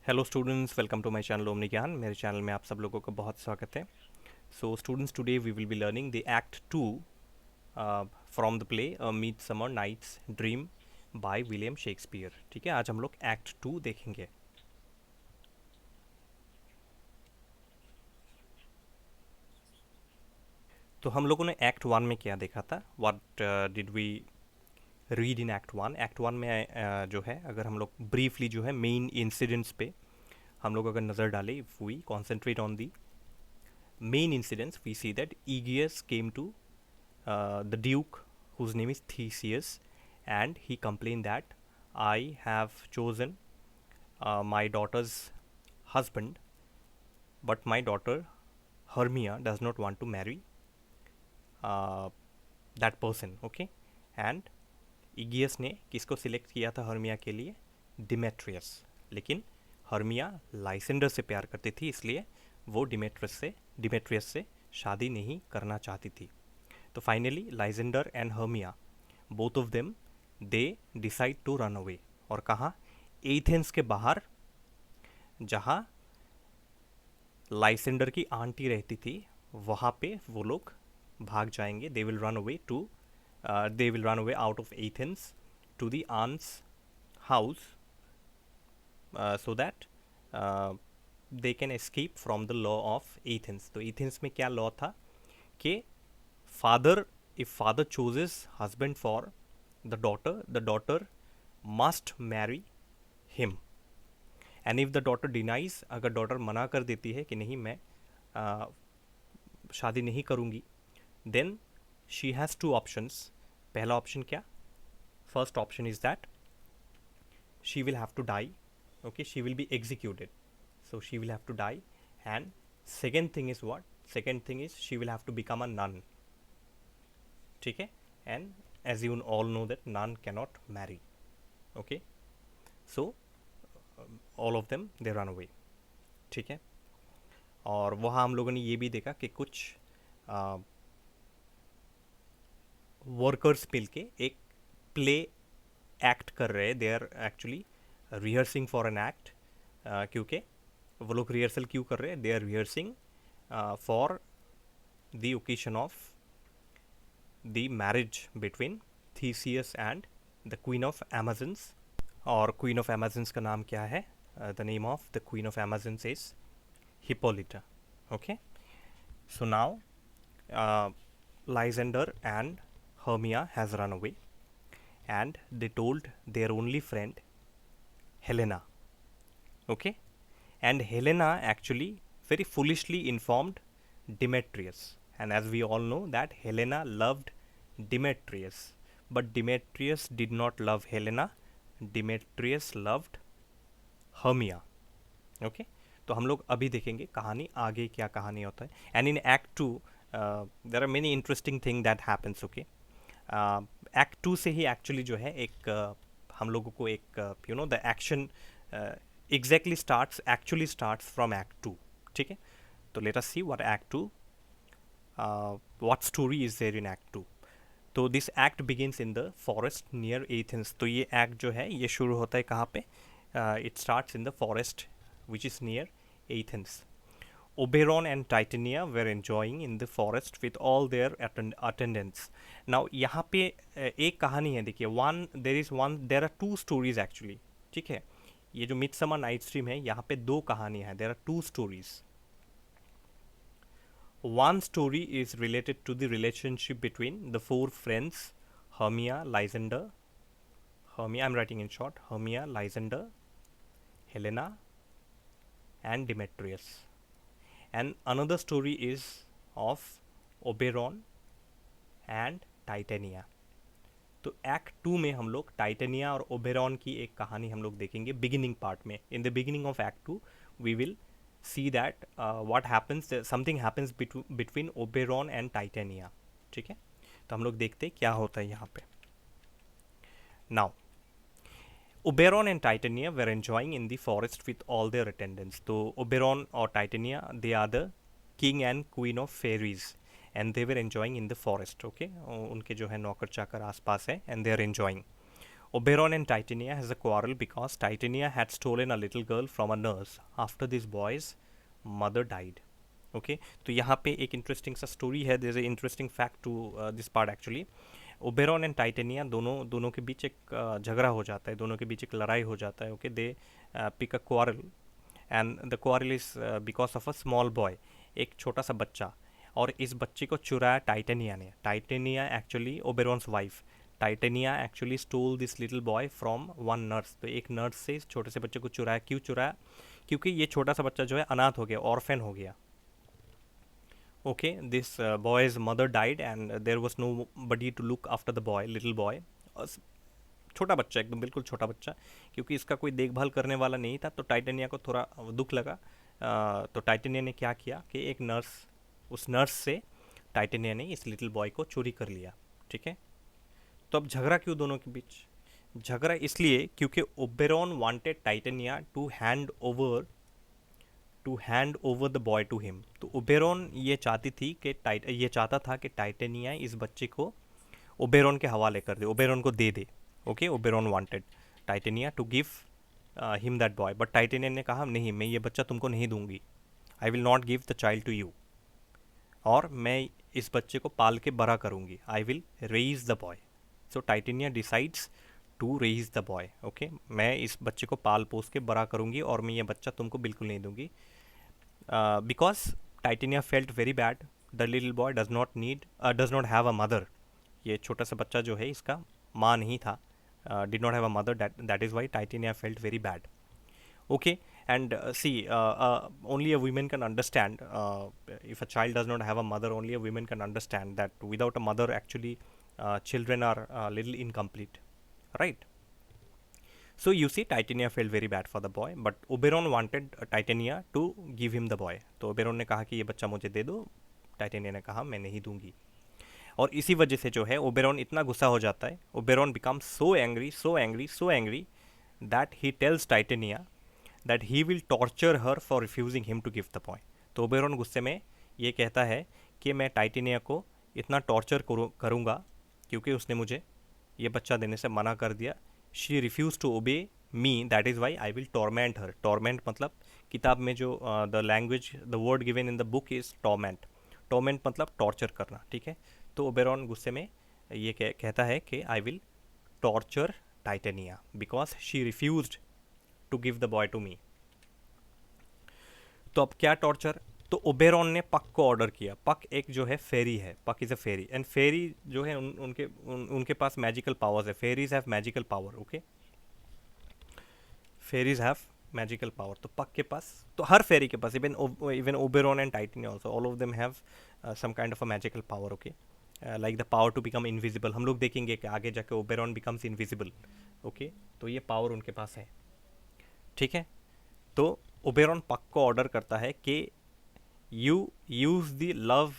Hello students, welcome to my channel Omni Gyan. मेरे channel में आप सब लोगों का बहुत स्वागत है। So students, today we will be learning the act 2 from the play midsummer night's dream by William Shakespeare. ठीक है, आज हम लोग एक्ट 2 देखेंगे। तो हम लोगों ने एक्ट 1 में क्या देखा था? What did we read in act 1? Act 1 में जो है, अगर हम लोग ब्रीफली जो है मेन इंसिडेंट्स पे हम लोग अगर नज़र डालें, if we concentrate on the main incidents, we see that Aegeus came to the Duke, whose name is Theseus, and he complained that I have chosen my daughter's husband, but my daughter Hermia does not want to marry uh, that person. Okay, and Aegeus ने किसको select किया था Hermia के लिए? Demetrious. लेकिन Hermia Lysander से प्यार करती थी, इसलिए वो डिमेट्रियस से शादी नहीं करना चाहती थी। तो finally Lysander and Hermia, both of them, they decide to run away. और कहाँ? एथेंस के बाहर, जहाँ लाइसेंडर की आंटी रहती थी, वहाँ पे वो लोग भाग जाएंगे। They will run away out of Athens to the aunt's house, so that they can escape from the law of Athens. तो एथेंस में क्या लॉ था कि father, if father chooses husband for the daughter must marry him, and if the daughter denies, अगर daughter मना कर देती है कि नहीं, मैं शादी नहीं करूँगी, then she has two options. पहला ऑप्शन क्या? First option is that she will have to die. Okay, she will be executed, so she will have to die. And second thing is what? Second thing is she will have to become a nun. ठीक है, and as you all know that nun cannot marry. Okay, so all of them they run away. ठीक है, और वहाँ हम लोगों ने ये भी देखा कि कुछ वर्कर्स मिल के एक प्ले एक्ट कर रहे हैं। They are actually rehearsing for an act. क्योंकि वो लोग रिहर्सल क्यों कर रहे हैं? They are rehearsing for the occasion of the marriage between Theseus and the queen of Amazons. और क्वीन ऑफ एमेजन्स का नाम क्या है? The name of the queen of Amazons is Hippolyta. Okay, so now Lysander and Hermia has run away, and they told their only friend Helena. Okay, and Helena actually very foolishly informed Demetrius, and as we all know that Helena loved Demetrius, but Demetrius did not love Helena. Demetrius loved Hermia. Okay, तो हम लोग अभी देखेंगे कहानी, आगे क्या कहानी होता है। And in act two there are many interesting thing that happens. Okay, act two से ही एक्चुअली जो है एक हम लोगों को एक you know the action exactly starts from act two. ठीक है, तो let us see what act two, what story is there in act two. तो this act begins in the forest near Athens. तो ये एक्ट जो है ये शुरू होता है कहाँ पे? It starts in the forest which is near Athens. Oberon and Titania were enjoying in the forest with all their attendants. Now यहाँ पे एक कहानी है, देखिए, there are two stories actually. ठीक है, ये जो मिडसमर नाइट्स ड्रीम है, यहाँ पे दो कहानियाँ हैं। there are two stories. One story is related to the relationship between the four friends, Hermia, I'm writing in short, Hermia, Lysander, Helena, and Demetrius. And another story is of Oberon and Titania. तो act to में हम लोग titania और Oberon की एक कहानी हम लोग देखेंगे बिगिनिंग पार्ट में। In the beginning of act two we will see that what happens, something happens between Oberon and Titania. ठीक है, तो हम लोग देखते हैं क्या होता है यहाँ पे। Now Oberon and Titania were enjoying in the forest with all their attendants. तो Oberon और Titania, they are the king and queen of fairies, and they were enjoying in the forest. Okay, उनके जो है नौकर चाकर आसपास है, and they are enjoying. Oberon and Titania has a quarrel because Titania had stolen a little girl from a nurse after this boy's mother died. Okay, तो यहाँ पे एक इंटरेस्टिंग सा स्टोरी है. There is a interesting fact to this part actually. Oberon and Titania दोनों के बीच एक झगड़ा हो जाता है, दोनों के बीच एक लड़ाई हो जाता है. Okay, they pick a quarrel and the quarrel is because of a small boy, एक छोटा सा बच्चा. और इस बच्चे को चुराया टाइटेनिया ने. Titania actually Oberon's wife. Titania actually stole this little boy from one nurse. तो एक नर्स से इस छोटे से बच्चे को चुराया. क्यों चुराया? क्योंकि ये छोटा सा बच्चा जो है अनाथ हो गया, ऑर्फेन हो गया. Okay, this boy's mother died and there was nobody to look after the boy, little boy. छोटा बच्चा, एकदम बिल्कुल छोटा बच्चा, क्योंकि इसका कोई देखभाल करने वाला नहीं था. तो टाइटेनिया को थोड़ा दुख लगा. तो टाइटेनिया ने क्या किया कि एक नर्स, उस नर्स से टाइटेनिया ने इस लिटिल बॉय को चोरी कर लिया. ठीक है, तो अब झगड़ा क्यों दोनों के बीच? झगड़ा इसलिए क्योंकि Oberon wanted Titania to hand over the boy to him. तो ओबेरॉन ये चाहता था कि टाइटेनिया इस बच्चे को ओबेरॉन के हवाले कर दे, ओबेरॉन को दे दे. Okay, Oberon wanted Titania to give him that boy, but Titania ने कहा नहीं, मैं ये बच्चा तुमको नहीं दूंगी. I will not give the child to you, और मैं इस बच्चे को पाल के बड़ा करूंगी. I will raise the boy. So Titania decides to raise the boy. Okay, मैं इस बच्चे को पाल पोस के बड़ा करूंगी और मैं ये बच्चा तुमको बिल्कुल नहीं दूंगी. Because titania felt very bad. The little boy does not have a mother. ये छोटा सा बच्चा जो है इसका माँ नहीं था, did not have a mother. That is Y titania felt very bad. Okay, and see, only a woman can understand, if a child does not have a mother, only a woman can understand that without a mother actually children are little incomplete, right? So you see, Titania felt very bad for the boy, but Oberon wanted Titania to give him the boy. तो Oberon ने कहा कि ये बच्चा मुझे दे दो. Titania ने कहा मैं नहीं दूंगी. और इसी वजह से जो है ओबेरॉन इतना गुस्सा हो जाता है. Oberon becomes so angry that he tells Titania that he will torture her for refusing him to give the boy. तो ओबेरॉन गुस्से में ये कहता है कि मैं टाइटेनिया को इतना टॉर्चर करूँगा क्योंकि उसने मुझे ये बच्चा देने से मना कर दिया. She refuse to obey me, that is why I will torment her. Torment मतलब किताब में जो the language, the word given in the book is torment. Torment मतलब टॉर्चर करना. ठीक है, तो ओबेरॉन गुस्से में ये कहता है कि I will torture Titania because she refused to give the boy to me. तो अब क्या टॉर्चर? तो ओबेरॉन ने पक को ऑर्डर किया. पक एक जो है फेरी है, पक इज़ अ फेरी, एंड फेरी जो है उनके पास मैजिकल पावर्स है. Fairies have magical power. Okay, fairies have magical power. तो पक के पास, तो हर फेरी के पास, even Oberon and Titania also, all of them have some kind of a magical power. Okay, like the power to become invisible. हम लोग देखेंगे कि आगे जाके ओबेरॉन बिकम्स इनविजिबल. ओके, तो ये पावर उनके पास है. ठीक है, तो ओबेरॉन पक को ऑर्डर करता है कि you use the love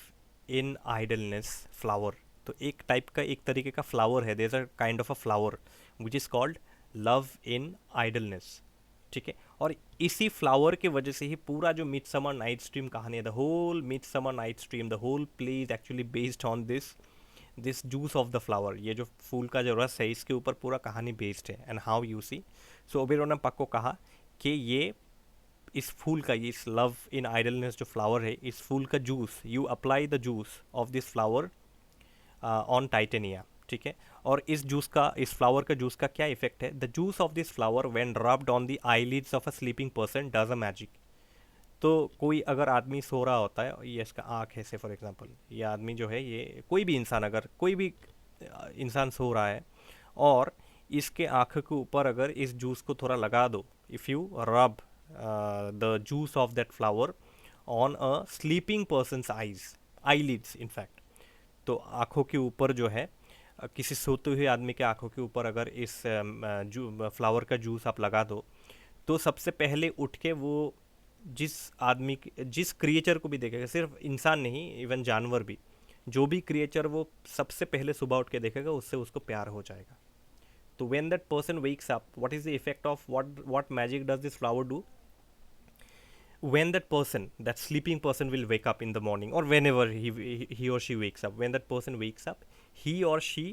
in idleness flower. तो एक टाइप का, एक तरीके का फ्लावर है, there is a kind of a flower which is called love in idleness. ठीक है, और इसी फ्लावर के वजह से ही पूरा जो मिडसमर नाइट्स ड्रीम कहानी है, the whole midsummer night's dream, the whole play is actually based on this juice of the flower. ये जो फूल का जो रस है, इसके ऊपर पूरा कहानी बेस्ड है. And how you see, so Oberon ने पक को कहा कि ये इस फूल का, ये इस लव इन आइडलनेस जो फ्लावर है, इस फूल का juice, you apply the juice of this flower on titania. ठीक है, और इस जूस का, इस फ्लावर का जूस का क्या इफेक्ट है? The juice of this flower when rubbed on the eyelids of a sleeping person does a magic. तो कोई अगर आदमी सो रहा होता है, ये इसका आँख है से फॉर एग्जांपल, ये आदमी जो है, ये कोई भी इंसान, अगर कोई भी इंसान सो रहा है और इसके आँख के ऊपर अगर इस जूस को थोड़ा लगा दो, if you rub the juice of that flower on a sleeping person's eyelids in fact. तो आँखों के ऊपर जो है, किसी सोते हुए आदमी के आँखों के ऊपर अगर इस फ्लावर का जूस आप लगा दो, तो सबसे पहले उठ के वो जिस क्रिएचर को भी देखेगा, सिर्फ इंसान नहीं, इवन जानवर भी, जो भी क्रिएचर, वो सबसे पहले सुबह उठ के देखेगा, उससे उसको प्यार हो जाएगा. तो when that person wakes up, what is the effect of what magic does this flower do? When that person, that sleeping person will wake up in the morning, or whenever he or she wakes up, when that person wakes up, he or she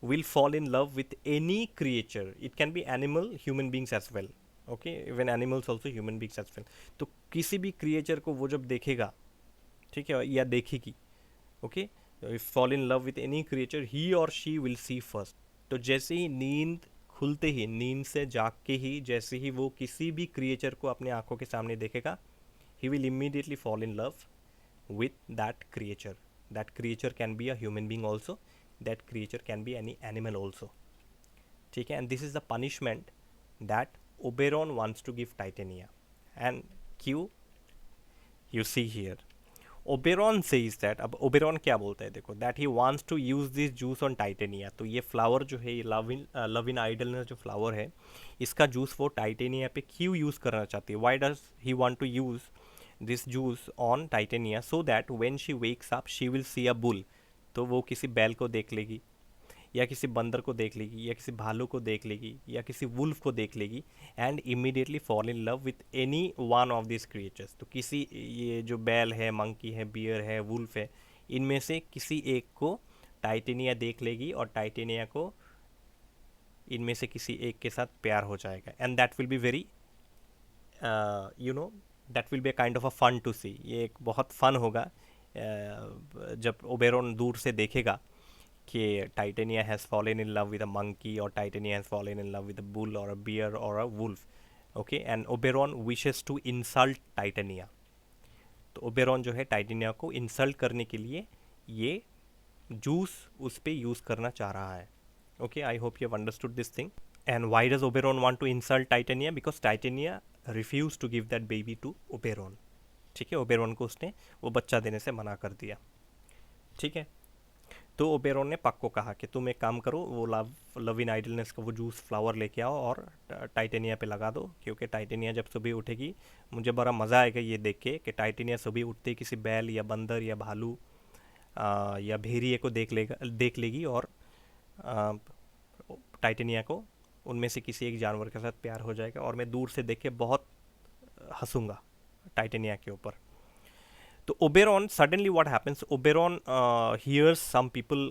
will fall in love with any creature. It can be animal, human beings as well. Okay, even animals also, human beings as well. तो किसी भी creature को वो जब देखेगा, ठीक है, या देखेगी, okay, fall in love with any creature he और शी विल सी फर्स्ट. तो जैसे ही नींद खुलते ही, नींद से जाग के ही जैसे ही वो किसी भी क्रिएचर को अपने आंखों के सामने देखेगा, he will immediately fall in love with that creature. That creature can be a human being also, that creature can be any animal also. ठीक है, and this is the punishment that Oberon wants to give Titania. And क्यों, you see here, Oberon says that, अब Oberon क्या बोलता है देखो, that he wants to use this juice on Titania. तो ये फ्लावर जो है, ये लव इन आइडलनेस जो फ्लावर है, इसका जूस वो टाइटेनिया पे क्यों यूज़ करना चाहती है. Why does he want to use this juice on Titania, so that when she wakes up she will see a bull. तो वो किसी बैल को देख लेगी, या किसी बंदर को देख लेगी, या किसी भालू को देख लेगी, या किसी वुल्फ को देख लेगी, and immediately fall in love with any one of this creatures. तो किसी, ये जो बैल है, मंकी है, बियर है, वुल्फ है, इनमें से किसी एक को टाइटेनिया देख लेगी और टाइटेनिया को इनमें से किसी एक के साथ प्यार हो जाएगा. And that will be very, you know, that will be a kind of a fun to see. ये एक बहुत फन होगा जब ओबेरॉन दूर से देखेगा कि Titania has fallen in love with a monkey, और Titania has fallen in love with a bull और अ बियर और a wolf. Okay, and Oberon wishes to insult Titania. तो ओबेरॉन जो है टाइटेनिया को इंसल्ट करने के लिए ये जूस उस पर यूज़ करना चाह रहा है. Okay, I hope you have understood this thing. And why does Oberon want to insult Titania? Because Titania refuse to give that baby to Oberon. ठीक है, ओबेरॉन को उसने वो बच्चा देने से मना कर दिया. ठीक है, तो ओबेरॉन ने पक को कहा कि तुम एक काम करो, वो लव इन आइडलनेस का वो जूस फ्लावर लेके आओ और टाइटेनिया पे लगा दो, क्योंकि टाइटेनिया जब सुबह उठेगी मुझे बड़ा मज़ा आएगा ये देख के कि टाइटेनिया सुबह उठते ही किसी बैल या बंदर या भालू या भेड़िए को देख लेगी और टाइटेनिया को उनमें से किसी एक जानवर के साथ प्यार हो जाएगा, और मैं दूर से देख के बहुत हंसूंगा टाइटेनिया के ऊपर. तो Oberon, suddenly what happens, Oberon hears some people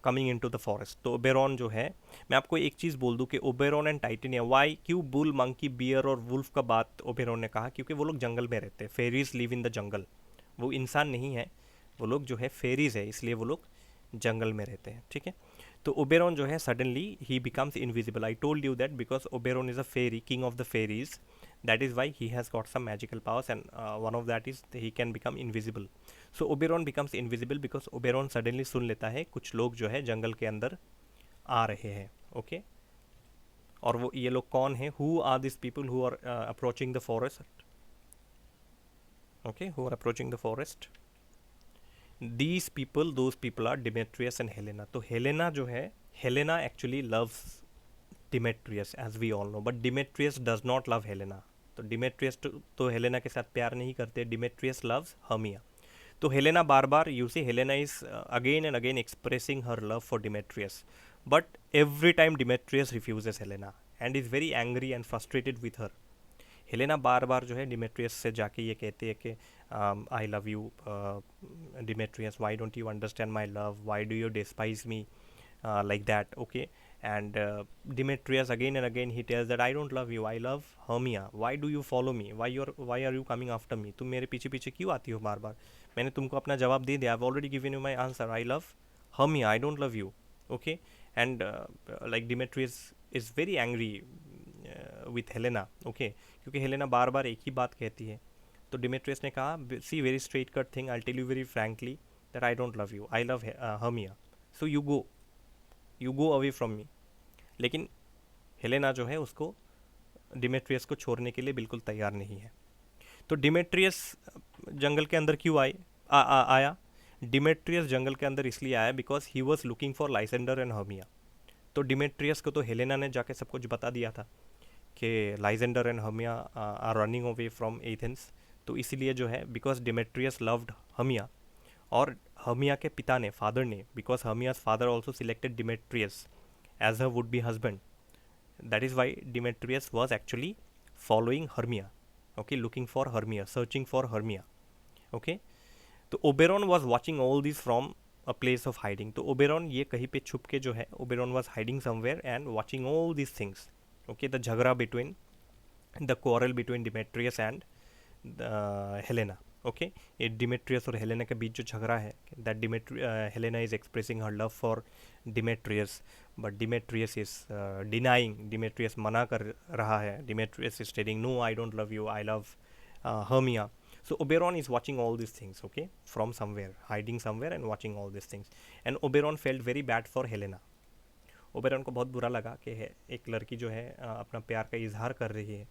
coming into the forest. तो ओबेरॉन जो है, मैं आपको एक चीज़ बोल दूं कि ओबेरॉन एंड टाइटेनिया, वाई, क्यों बुल, मंकी, बियर और वुल्फ का बात ओबेरॉन ने कहा, क्योंकि वो लोग जंगल में रहते हैं. Fairies live in the jungle. वो इंसान नहीं है, वो लोग जो है फेरीज है, इसलिए वो लोग जंगल में रहते हैं. ठीक है, तो ओबेरॉन जो है सडनली ही becomes invisible. I told you that because Oberon is a fairy, king of the fairies. That is why he has got some magical powers, and one of that is he can become invisible. So Oberon becomes invisible because Oberon suddenly सुन लेता है कुछ लोग जो है जंगल के अंदर आ रहे हैं. ओके, और वो ये लोग कौन है? Who are these people who are approaching the forest? Okay, who are approaching the forest? These people, those people are Demetrius and Helena. तो Helena जो है, Helena actually loves Demetrius, as we all know, but Demetrius does not love Helena. तो Demetrius तो Helena के साथ प्यार नहीं करते. Demetrius loves Hermia. तो हेलेना बार बार, you see, Helena is again and again expressing her love for Demetrius, but every time Demetrius refuses Helena and is very angry and frustrated with her. Helena बार बार जो है Demetrius से जाके ये कहते हैं कि I love you Demetrius, why don't you understand my love, why do you despise me like that. Okay, and Demetrius again and again he tells that I don't love you, I love Hermia. Why do you follow me? Why are you coming after me? तुम मेरे पीछे पीछे क्यों आती हो बार बार? मैंने तुमको अपना जवाब दे दिया. I've already given you my answer. I love Hermia, I don't love you. Okay, and like Demetrius is very angry with Helena. Okay, क्योंकि हेलेना बार बार एक ही बात कहती है. तो डिमेट्रियस ने कहा, see, very straight cut thing, I'll tell you very frankly that I don't love you, I love Hermia, so you go away from me. लेकिन हेलेना जो है उसको डिमेट्रियस को छोड़ने के लिए बिल्कुल तैयार नहीं है. तो डिमेट्रियस जंगल के अंदर क्यों आया? डिमेट्रियस जंगल के अंदर इसलिए आया because he was looking for Lysander and Hermia. तो डिमेट्रियस को तो हेलेना ने जाके सब कुछ बता दिया था कि Lysander and Hermia are running away from Athens. तो इसीलिए जो है, बिकॉज डिमेट्रियस लव्ड हर्मिया, और हर्मिया के पिता ने, फादर ने, because Hermia's father also selected Demetrius as her would be husband. That is why Demetrius was actually following Hermia. Okay, looking for Hermia, searching for Hermia. Okay, तो Oberon was watching all this from a place of hiding. तो Oberon ये कहीं पे छुप के जो है, Oberon was hiding somewhere and watching all these things. Okay, the झगड़ा between, the quarrel between Demetrius and Helena. Okay, ये डिमेट्रियस और हेलेना के बीच जो झगड़ा है, that Helena is expressing her love for Demetrius, but Demetrius is denying, Demetrius मना कर रहा है, Demetrius is telling no I don't love you, I love Hermia. So Oberon is watching all these things, okay, from somewhere, hiding somewhere and watching all these things. And Oberon felt very bad for Helena. Oberon को बहुत बुरा लगा कि एक लड़की जो है अपना प्यार का इजहार कर रही है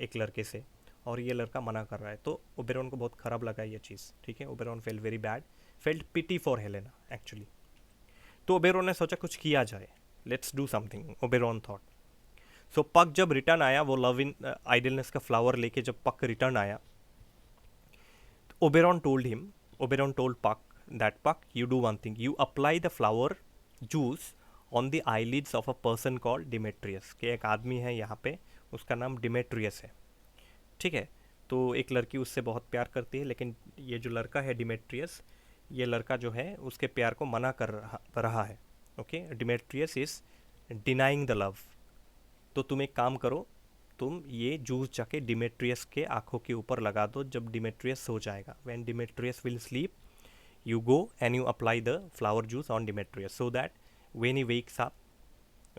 एक लड़के से, और ये लड़का मना कर रहा है, तो ओबेरॉन को बहुत ख़राब लगा ये चीज़, ठीक है. Oberon felt very bad, felt pity for Helena actually. तो ओबेरॉन ने सोचा कुछ किया जाए, let's do something, Oberon thought. So Puck जब रिटर्न आया, वो लव इन आइडलनेस का फ्लावर लेके जब पक रिटर्न आया, Oberon told Puck that Puck, you do one thing, you apply the flower juice on the eyelids of a person called Demetrius. कि एक आदमी है यहाँ पे, उसका नाम डिमेट्रियस है, ठीक है. तो एक लड़की उससे बहुत प्यार करती है, लेकिन ये जो लड़का है डिमेट्रियस, ये लड़का जो है उसके प्यार को मना कर रहा है. Okay, Demetrious is denying the love. तो तुम एक काम करो, तुम ये जूस जाके डिमेट्रियस के आँखों के ऊपर लगा दो जब डिमेट्रियस सो जाएगा. When Demetrious will sleep, you go and you apply the flower juice on Demetrious, so that when he wakes up,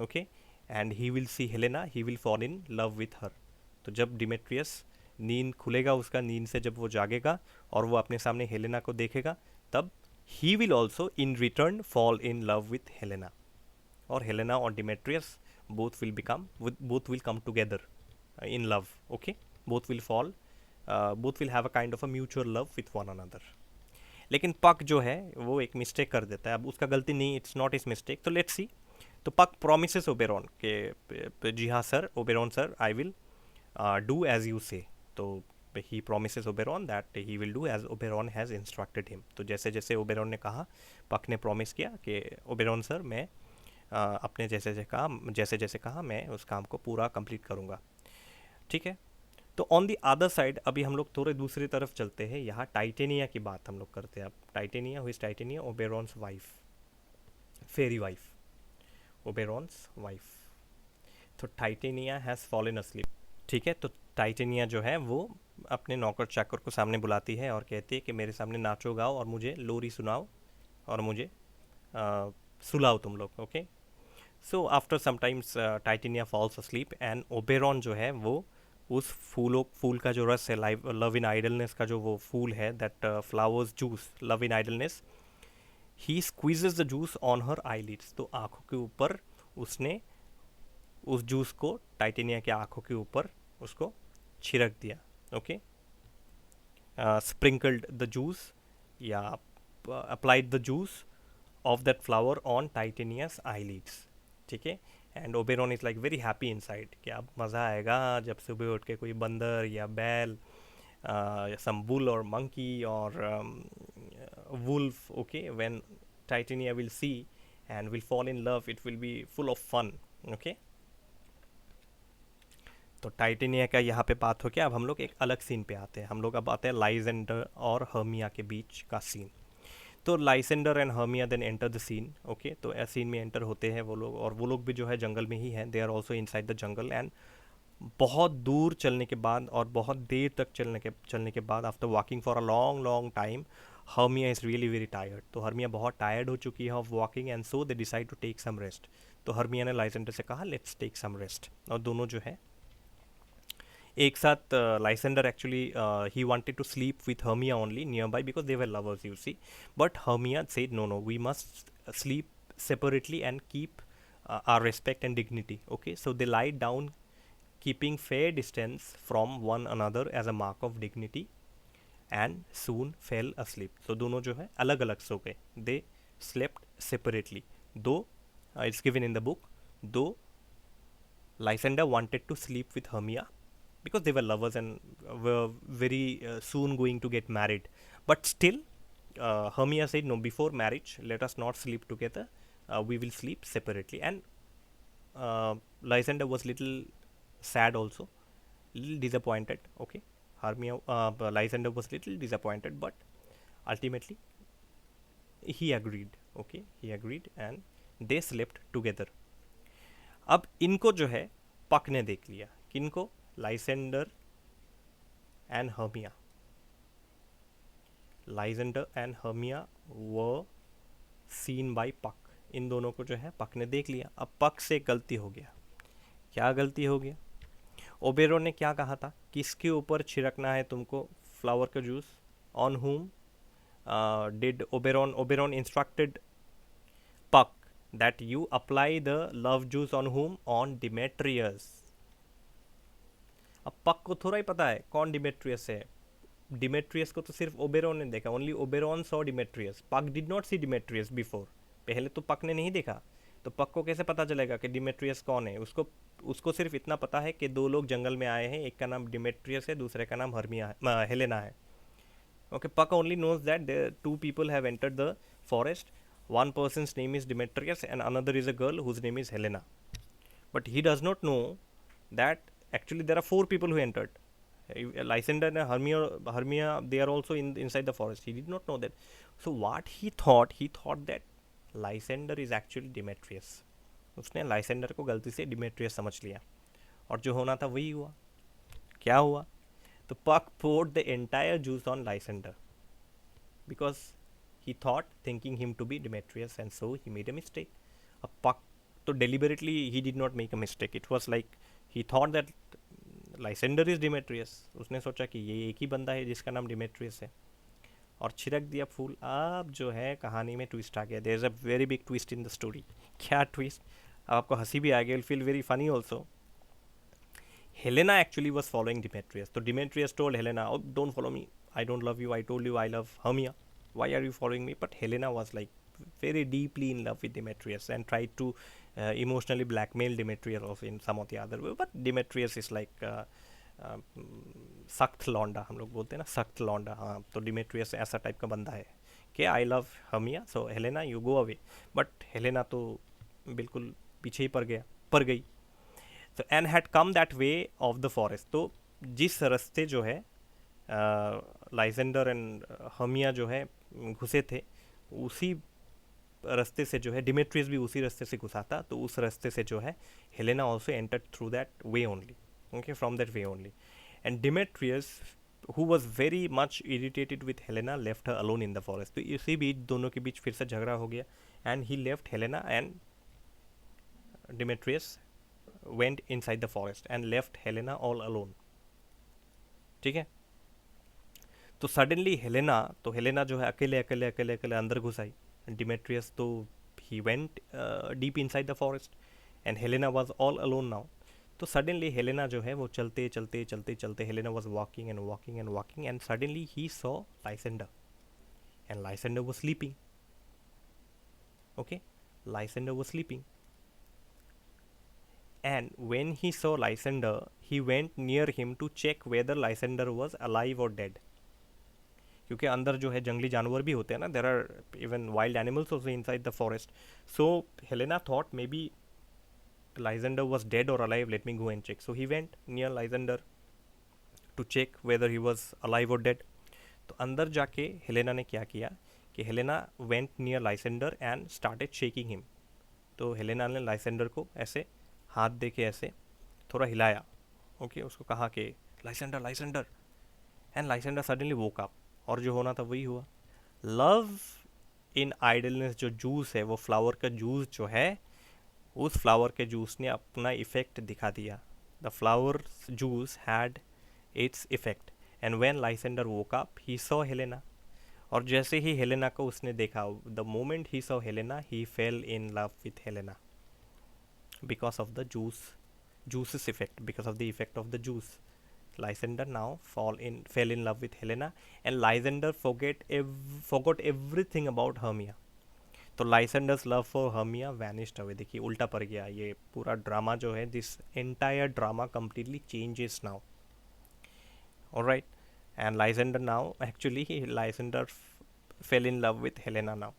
okay, and he will see Helena, he will fall in love with her. तो जब Demetrious नींद खुलेगा उसका, नींद से जब वो जागेगा और वो अपने सामने हेलेना को देखेगा, तब he will also in return fall in love with Helena. और हेलेना और Demetrious both will come together in love. Okay, both will have a kind of a mutual love with one another. लेकिन पक जो है वो एक mistake कर देता है. अब उसका गलती नहीं, इट्स नॉट इज मिस्टेक. तो लेट्स सी. तो पक प्रोमिसेस ओबेरॉन के जी हाँ sir, Oberon sir, I will do as you say. तो he promises Oberon that he will do as Oberon has instructed him. तो जैसे जैसे ओबेरॉन ने कहा, पक ने प्रॉमिस किया कि ओबेरॉन सर, मैं अपने जैसे जैसे कहा मैं उस काम को पूरा कंप्लीट करूँगा, ठीक है. तो ऑन दी अदर साइड अभी हम लोग थोड़े दूसरी तरफ चलते हैं. यहाँ टाइटेनिया की बात हम लोग करते हैं. अब Titania, who is Titania? Oberon's wife, fairy wife, Oberon's wife. तो टाइटेनिया हैज़ फॉलन अस्लीप, ठीक है. तो टाइटेनिया जो है वो अपने नौकर चाकर को सामने बुलाती है और कहती है कि मेरे सामने नाचो गाओ और मुझे लोरी सुनाओ और मुझे सुलाओ तुम लोग. Okay. So after sometimes Titania falls asleep and Oberon जो है वो उस फूल का जो रस है, लव इन आइडलनेस का जो वो फूल है, that flowers juice, love in idleness, he squeezes the juice on her eyelids. तो आँखों के ऊपर उसने उस जूस को टाइटेनिया के आँखों के ऊपर उसको छिड़क दिया. ओके, स्प्रिंकल्ड द जूस या applied the juice of that flower on Titania's eyelids, ठीक है. And Oberon is like very happy inside कि अब मज़ा आएगा जब सुबह उठ के कोई बंदर या बैल, सम बुल और मंकी और wolf, okay, when Titania will see and will fall in love, it will be full of fun. Okay. तो टाइटेनिया का यहाँ पे बात हो गया. अब हम लोग एक अलग सीन पे आते हैं. हम लोग अब आते हैं लाइजेंडर और हर्मिया के बीच का सीन. तो Lysander and Hermia then enter the scene. Okay, तो इस सीन में एंटर होते हैं वो लोग, और वो लोग भी जो है जंगल में ही हैं. They are also inside the jungle. And बहुत दूर चलने के बाद और बहुत देर तक चलने के बाद, after walking for a long long time, Hermia is really very tired. तो हर्मिया बहुत टायर्ड हो चुकी है of walking, and so they decide to take some rest. तो हर्मिया ने लाइसेंडर से कहा लेट्स टेक सम रेस्ट, और दोनों जो है एक साथ. Lysander actually he wanted to sleep with Hermia only nearby because they were lovers, you see, but Hermia said no, we must sleep separately and keep our respect and dignity. Okay, so they lied down keeping fair distance from one another as a mark of dignity and soon fell asleep. So दोनों जो है अलग अलग सो गए. they slept separately, though it's given in the book, though Lysander wanted to sleep with Hermia because they were lovers and were very soon going to get married, but still Hermia said no, before marriage let us not sleep together, we will sleep separately. And Lysander was little sad also, little disappointed. Okay, Lysander was little disappointed, but ultimately he agreed. Okay, he agreed and they slept together. अब इनको जो है पक ने देख लिया. किनको? Lysander and Hermia. Lysander and Hermia were seen by Puck. इन दोनों को जो है पक ने देख लिया. अब पक से गलती हो गया. क्या गलती हो गया? ओबेरॉन ने क्या कहा था? किसके ऊपर छिड़कना है तुमको फ्लावर का जूस? ऑन हुम डिड ओबेरॉन इंस्ट्रक्टेड पक that you apply the love juice on whom? On Demetrius. अब पक को थोड़ा ही पता है कौन डिमेट्रियस है. डिमेट्रियस को तो सिर्फ ओबेरॉन ने देखा. Only Oberon saw Demetrius. Puck did not see Demetrius before. पहले तो पक ने नहीं देखा. तो पक को कैसे पता चलेगा कि डिमेट्रियस कौन है? उसको सिर्फ इतना पता है कि दो लोग जंगल में आए हैं. एक का नाम डिमेट्रियस है, दूसरे का नाम हेलेना है. Okay, Puck only knows that the two people have entered the forest. One person's name is Demetrius and another is a girl whose name is Helena. But he does not know that actually there are four people who entered. Lysander and Hermia, they are also inside the forest. He did not know that. So what he thought that Lysander is actually Demetrius. उसने Lysander को गलती से Demetrious समझ लिया और जो होना था वही हुआ. क्या हुआ? तो Puck poured the entire juice on Lysander because he thought thinking him to be Demetrius and so he made a mistake. A Puck तो deliberately he did not make a mistake. It was like he thought that Lysander is Demetrius. उसने सोचा कि ये एक ही बंदा है जिसका नाम Demetrius है और छिड़क दिया फूल. अब जो है कहानी में ट्विस्ट आ गया. There is a very big twist in the story. क्या ट्विस्ट? अब आपको हंसी भी आ गई. Will feel very funny also. Helena actually was following Demetrius. So Demetrius told Helena, "Oh, don't follow me. I don't love you. I told you I love Hermia. Why are you following me?" But Helena was like very deeply in love with Demetrius and tried to emotionally blackmail Demetrius also in some of the other way. But Demetrius is like सख्त लौंडा. हम लोग बोलते हैं ना सख्त लौंडा. हाँ, तो Demetrius ऐसा टाइप का बंदा है कि I love Hermia. So Helena, you go away. But Helena तो बिल्कुल पीछे ही पड़ गई. तो and had come that way of the forest. तो जिस रास्ते जो है लाइसेंडर एंड हर्मिया जो है घुसे थे उसी रास्ते से जो है डिमेट्रियस भी उसी रास्ते से घुसा था. तो उस रास्ते से जो है Helena also entered through that way only. Okay, from that way only. And Demetrious who was very much irritated with Helena left her alone in the forest. तो इसी बीच दोनों के बीच फिर से झगड़ा हो गया and he left Helena and Demetrious went inside the forest and left Helena all alone. ठीक है. तो सडनली हेलेना जो है अकेले अंदर घुस आई. डिमेट्रियस तो he went deep inside the forest and Helena was all alone now. तो सडनली हेलेना जो है वो चलते Helena was walking and suddenly he saw Lysander and Lysander was sleeping. Okay, Lysander was sleeping. And when he saw Lysander, he went near him to check whether Lysander was alive or dead. क्योंकि अंदर जो है जंगली जानवर भी होते हैं ना. There are even wild animals also inside the forest. So Helena thought maybe Lysander was dead or alive. Let me go and check. So he went near Lysander to check whether he was alive or dead. तो अंदर जाके Helena ने क्या किया कि Helena went near Lysander and started shaking him. तो Helena ने Lysander को ऐसे हाथ दे के ऐसे थोड़ा हिलाया. ओके, उसको कहा कि Lysander and Lysander suddenly woke up और जो होना था वही हुआ. लव इन आइडलनेस जो जूस है वो फ्लावर का जूस जो है उस फ्लावर के जूस ने अपना इफेक्ट दिखा दिया. The flower juice had its effect and when Lysander woke up he saw Helena. और जैसे ही हेलेना को उसने देखा, the moment he saw Helena he fail in love with Helena because of the juice's effect, because of the effect of the juice. Lysander now fell in love with Helena and Lysander forgot everything about Hermia. तो Lysander's love for Hermia vanished away. देखिए उल्टा पड़ गया ये पूरा drama जो है. this entire drama completely changes now. Alright, and Lysander fell in love with Helena now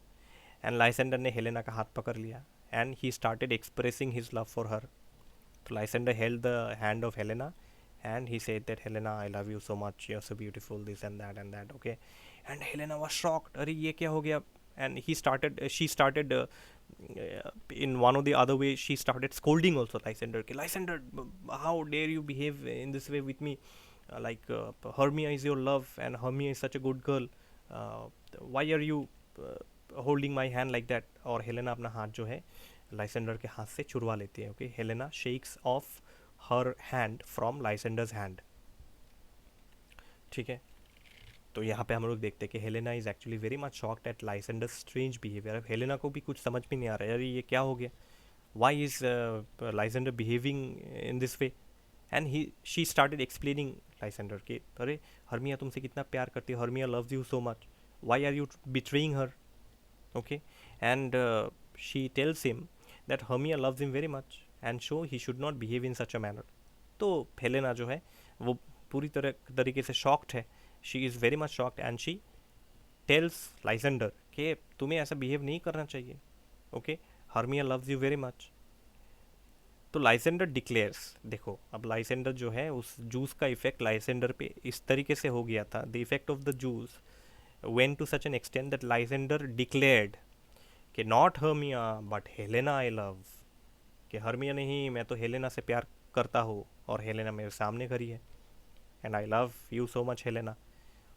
and Lysander ने हेलेना का हाथ पकड़ लिया and he started expressing his love for her. So Lysander held the hand of Helena and he said that Helena, I love you so much, you're so beautiful, this and that. Okay, and Helena was shocked. अरे ये क्या हो गया? and she started in one or the other way she started scolding also Lysander. Lysander, how dare you behave in this way with me? Hermia is your love and Hermia is such a good girl. Why are you holding my hand like that? और Helena अपना हाथ जो है Lysander के हाथ से छुड़वा लेती है. Okay, Helena shakes off her hand from Lysander's hand. ठीक है, तो यहाँ पे हम लोग देखते हैं कि Helena is actually very much shocked at Lysander's strange behaviour. अब हेलेना को भी कुछ समझ में नहीं आ रहा है, अरे ये क्या हो गया, why is Lysander behaving in this way. And she started explaining Lysander कि अरे हर्मिया तुमसे कितना प्यार करती है, Hermia loves you so much, why are you betraying her. Okay, and she tells him that Hermia loves him very much and so he should not behave in such a manner. तो Helena जो है वो पूरी तरीके से shocked है. She is very much shocked and she tales Lysander कि तुम्हें ऐसा बिहेव नहीं करना चाहिए. Okay, Hermia loves you very much. तो लाइसेंडर डिक्लेयर्स, देखो अब लाइसेंडर जो है उस जूस का इफेक्ट लाइसेंडर पे इस तरीके से हो गया था. The effect of the juice went to such an extent that Lysander declared कि not Hermia but Helena I love. कि हर्मिया नहीं, मैं तो हेलेना से प्यार करता हूँ और हेलेना मेरे सामने खड़ी है. And I love you so much Helena.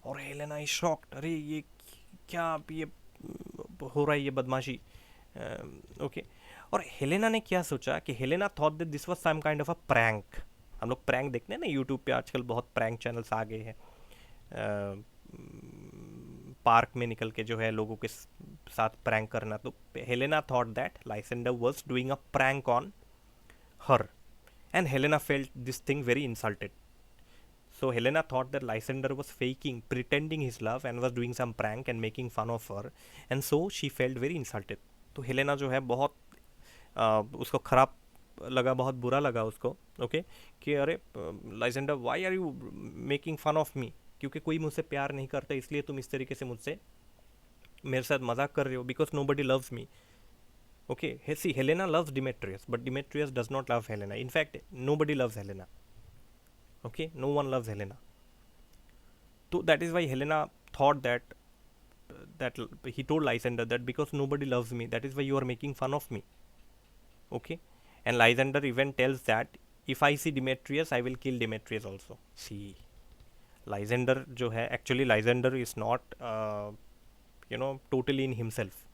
और हेलेना इज शॉक्ड, अरे ये क्या ये हो रहा है, ये बदमाशी. ओके, और हेलेना ने क्या सोचा कि Helena thought that this was some kind of a prank. हम लोग प्रैंक देखते हैं ना यूट्यूब पे आजकल, बहुत प्रैंक चैनल्स आ गए हैं. पार्क में निकल के जो है लोगों के साथ प्रैंक करना. तो Helena thought that Lysander was doing a prank on her and Helena felt this thing very insulted. So Helena thought that Lysander was faking, pretending his love and was doing some prank and making fun of her, and so she felt very insulted. तो Helena जो है बहुत उसको ख़राब लगा, बहुत बुरा लगा उसको. ओके, कि अरे Lysander why are you making fun of me, क्योंकि कोई मुझसे प्यार नहीं करता इसलिए तुम इस तरीके से मुझसे मेरे साथ मजाक कर रहे हो. Because nobody loves me. Okay, see Helena loves Demetrius but Demetrius does not love Helena. In fact nobody loves Helena. Okay, no one loves Helena. So that is why Helena thought that he told Lysander that because nobody loves me, that is why you are making fun of me. Okay, and Lysander even tells that if I see Demetrius, I will kill Demetrius also. See, Lysander जो है actually Lysander is not totally in himself.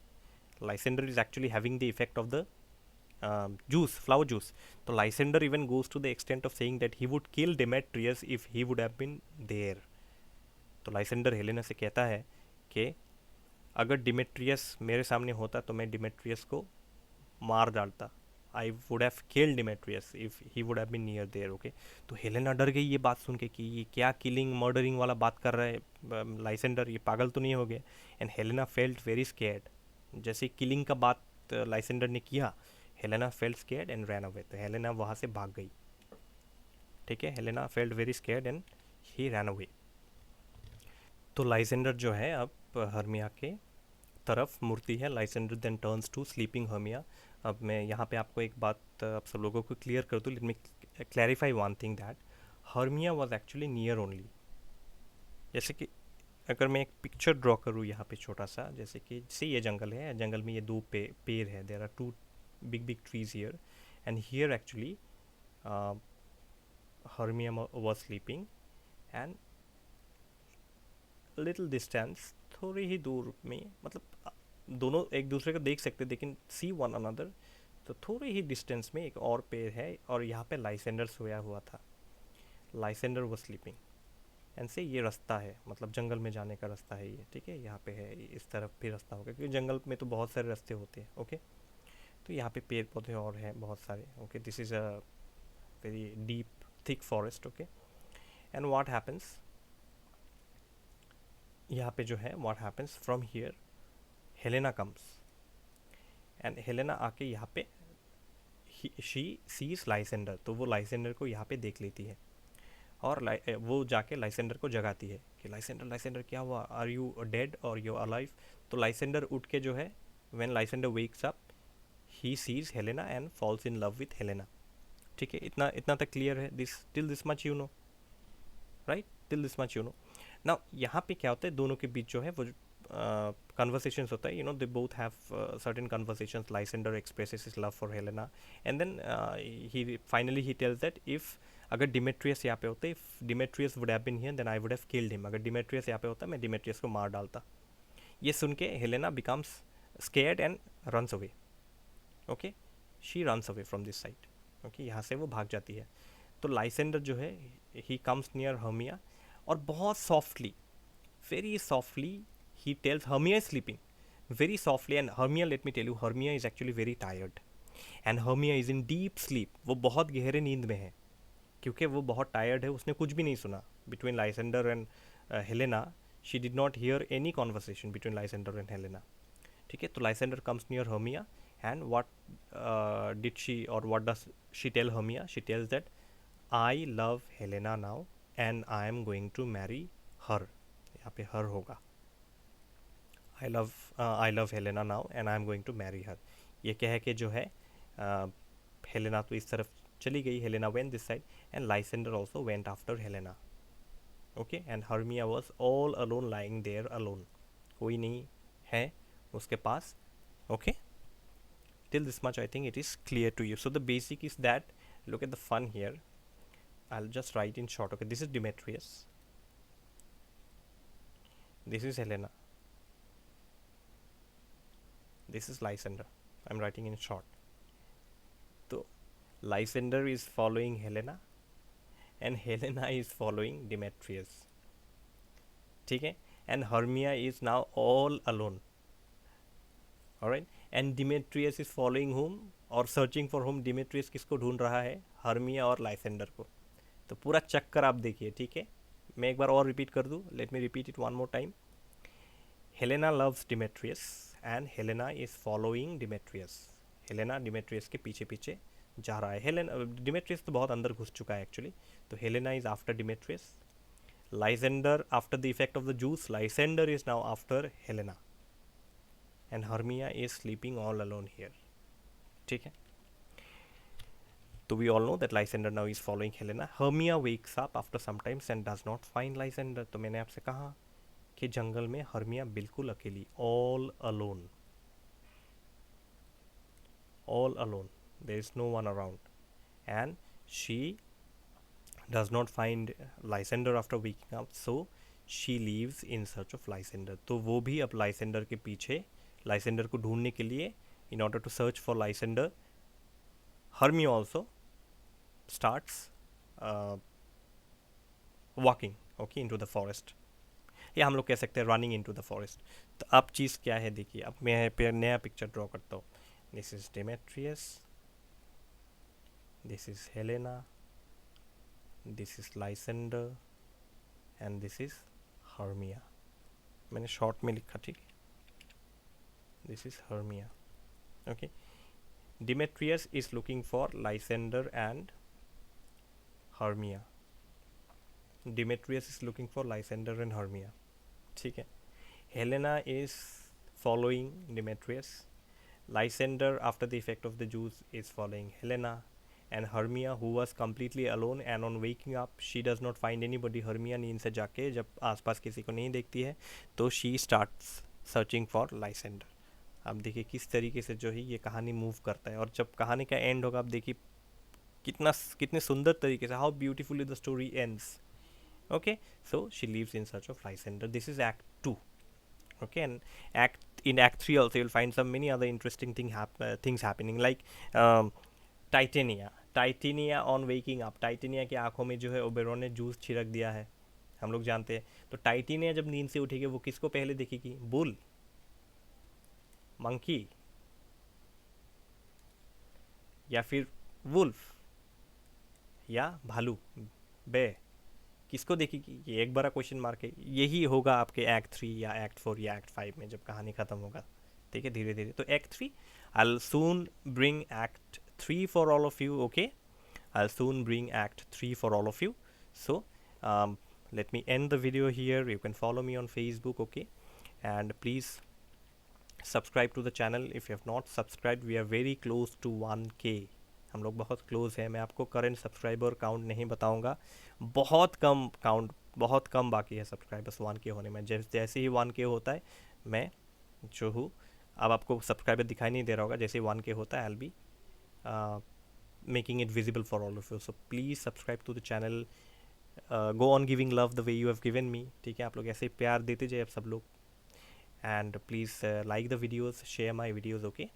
Lysander is actually having the effect of the juice, flower juice. So Lysander even goes to the extent of saying that he would kill Demetrius if he would have been there. तो Lysander Helena से कहता है कि अगर Demetrious मेरे सामने होता तो मैं डिमेट्रियस को मार डालता. I would have killed Demetrius if he would have been near there. Okay, तो हेलेना डर गई ये बात सुन के कि ये क्या किलिंग मर्डरिंग वाला बात कर रहा है लाइसेंडर, ये पागल तो नहीं हो गया. And Helena felt very scared. जैसे किलिंग का बात लाइसेंडर ने किया, Helena felt scared and ran away. तो हेलेना वहाँ से भाग गई. ठीक है, Helena felt very scared and he ran away. तो लाइसेंडर जो है अब हर्मिया के तरफ मुड़ती है. Lysander then turns to sleeping Hermia. अब मैं यहाँ पे आपको एक बात आप सब लोगों को क्लियर कर दूँ. Let me clarify one thing that Hermia was actually near only. जैसे कि अगर मैं एक पिक्चर ड्रॉ करूँ यहाँ पे छोटा सा, जैसे कि ये जंगल है, जंगल में ये दो पेड़ है. There are two big trees here, and here actually Hermia was sleeping, and little distance, थोड़ी ही दूर में, मतलब दोनों एक दूसरे को देख सकते लेकिन see one another. तो थोड़ी ही डिस्टेंस में एक और पेड़ है और यहाँ पे लाइसेंडर सोया हुआ था. लाइसेंडर was sleeping एंड से ये रास्ता है, मतलब जंगल में जाने का रास्ता है ये. ठीक है, यहाँ पे है, इस तरफ भी रास्ता होगा क्योंकि जंगल में तो बहुत सारे रास्ते होते हैं. ओके, तो यहाँ पे पेड़ पौधे और हैं बहुत सारे. Okay, this is a very deep thick forest. Okay, and what happens यहाँ पे जो है, what happens from here, Helena comes and Helena आके यहाँ पे शी सीज लाइसेंडर. तो वो लाइसेंडर को यहाँ पे देख लेती है और वो जाके लाइसेंडर को जगाती है कि लाइसेंडर क्या हुआ, आर यू डेड और यू अलाइव. तो लाइसेंडर उठ के जो है, when Lysander wakes up he sees Helena and falls in love with Helena. ठीक है, इतना तक क्लियर है. till this much you know, right? till this much you know. now यहाँ पे क्या होता है, दोनों के बीच जो है वो conversations होता है, you know, they both have certain conversations. Lysander expresses his love for Helena, and then he tells that if अगर डिमेट्रियस यहाँ पे होता, if Demetrius would have been here then I would have killed him. अगर Demetrious यहाँ पे होता मैं Demetrious को मार डालता. ये सुन के Helena becomes scared and runs away. Okay, she runs away from this side. Okay, यहाँ से वो भाग जाती है. तो लाइसेंडर जो है he comes near Hermia और बहुत softly, very softly he tells Hermia is sleeping very softly, and Hermia, let me tell you, Hermia is actually very tired and Hermia is in deep sleep. वो बहुत गहरे नींद में है क्योंकि वो बहुत टायर्ड है. उसने कुछ भी नहीं सुना between Lysander and Helena. She did not hear any conversation between Lysander and Helena. ठीक है, तो Lysander comes near Hermia and what did she और what does she tell Hermia? She tells that I love Helena now and I am going to marry her. यहाँ पे her होगा. I love Helena now and I am going to marry her. ये कह के जो है Helena तो इस तरफ चली गई. Helena went this side and Lysander also went after Helena. Okay, and Hermia was all alone lying there alone. कोई नहीं है उसके पास. Okay, till this much I think it is clear to you. So the basic is that, look at the fun here. I'll just write in short. Okay, this is Demetrius, this is Helena, this is Lysander. I'm writing in short. So Lysander is following Helena and Helena is following Demetrius. ठीक है, and Hermia is now all alone. Alright, and Demetrius is following whom or searching for whom? Demetrius किसको ढूंढ रहा है? Hermia और Lysander को. तो पूरा चक्कर आप देखिए. ठीक है, मैं एक बार और रिपीट कर दूँ. Let me repeat it one more time. Helena loves Demetrius and Helena is following Demetrius. Helena Demetrius के पीछे पीछे जा रहा है. Demetrius तो बहुत अंदर घुस चुका है एक्चुअली. तो Helena is after Demetrius. Lysander, after the effect of the juice, Lysander is now after Helena. And Hermia is sleeping all alone here. ठीक है, तो we all know that Lysander now is following Helena. Hermia wakes up after some time and does not find Lysander. तो मैंने आपसे कहा कि जंगल में Hermia बिल्कुल अकेली, all alone, all alone. There is no one around, and she does not find Lysander after waking up. So she leaves in search of Lysander. तो वो भी अब Lysander के पीछे, Lysander को ढूंढने के लिए, in order to search for Lysander, Hermia also starts walking, okay, into the forest. या हम लोग कह सकते हैं running into the forest. तो अब चीज़ क्या है देखिए. अब मैं नया पिक्चर ड्रॉ करता हूँ. This is Demetrius, this is Helena, this is Lysander and this is Hermia. मैंने शॉर्ट में लिखा. ठीक है, this is Hermia. Okay, Demetrius is looking for Lysander and Hermia. Demetrius is looking for Lysander and Hermia. ठीक है, Helena is following Demetrius. Lysander, after the effect of the juice, is following Helena. And Hermia, who was completely alone and on waking up, she does not find anybody. Hermia नींद से जाके जब आसपास किसी को नहीं देखती है तो she starts searching for Lysander. अब देखिए किस तरीके से जो है ये कहानी मूव करता है. और जब कहानी का एंड होगा, आप देखिए कितने सुंदर तरीके से, how beautifully the story ends. Okay, so she leaves in search of Lysander. This is Act 2. Okay, and in Act 3 also you'll find some many other interesting things happening, like Titania on waking up. Titania की आंखों में जो है Oberon ने juice छिड़क दिया है, हम लोग जानते हैं. तो टाइटेनिया जब नींद से उठेगी वो किसको पहले देखेगी? बुल, मंकी या फिर वुल्फ या भालू, बे, किसको देखेगी? ये एक बड़ा क्वेश्चन मार्क है. यही होगा आपके Act 3 या Act 4 या Act 5 में जब कहानी ख़त्म होगा. ठीक है, धीरे धीरे. तो Act 3, I'll soon bring Act 3 for all of you. Okay, I'll soon bring Act 3 for all of you. So let me end the video here. You can follow me on Facebook. Okay, and please subscribe to the channel if you have not subscribed. We are very close to 1K. हम लोग बहुत close है. मैं आपको current subscriber count नहीं बताऊंगा. बहुत कम बाकी है सब्सक्राइबर्स 1K होने में. जैसे ही 1K होता है मैं जो हूँ, अब आपको सब्सक्राइबर दिखाई नहीं दे रहा होगा, जैसे 1K होता है, I will be making it visible for all of you. So please subscribe to the channel. Go on giving love the way you have given me. ठीक है, आप लोग ऐसे ही प्यार देते जाइए आप सब लोग. And please like the videos, share my videos, okay?